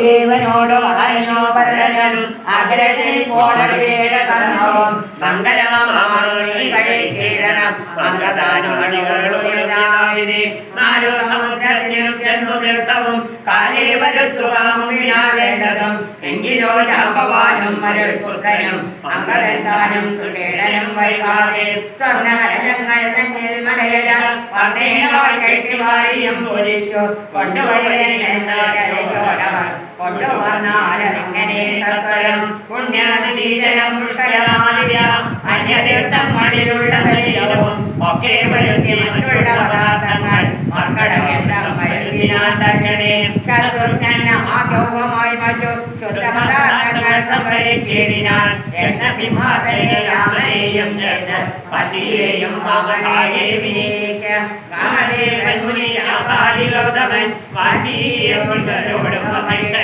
സുഗ്രീവനോട് പറഞ്ഞു പരനും അഗ്രജനിൽ പോണവിവേകകർമ്മവും മംഗലമാറുണി കഴിച്ചിടണം മംഗതാനുമണികളുയരാവിധി നാലു സമുദ്രത്തിനും ചെന്നു തീർത്ഥവും കാലേ വരുത്തുവാവേണ്ടതും എങ്കിലോ ജാമ്പവാനും മരുൾപുത്രനും മംഗളന്താനും സുഷേടനും വൈകാതെ സ്വർണ്ണകലശങ്ങൾ തന്നിൽ മലയര വർണ്ണേനവായി കെട്ടിവാരിയും പൊലിച്ചു കൊണ്ടുവരുന്നവർ കൊണ്ടുവന്നാലിങ്ങനെ സത്വരം പുണ്യാതിജനം പുഷ്കരമാതിര അന്യതീർത്ഥങ്ങളിലുള്ള ശരീരവും ഒക്കെ വരുത്തി മറ്റുള്ള പദാർത്ഥങ്ങൾ മക്കളവേണ്ടം വരുത്തിനാൽ തക്ഷണേ ശത്രുഘ്ന ആദ്യവുമായി മറ്റു ശുദ്ധപദാർത്ഥങ്ങൾ സംഭരിച്ചിടിനാൽ എന്ന സിംഹാസനെ രാമനെയും ചേർന്ന് പതിയെയും വാമനായെ വിനീശ കാമദേവൻ മുനി ആപാലി ഗൗതമൻ വാൽമീകിയോടും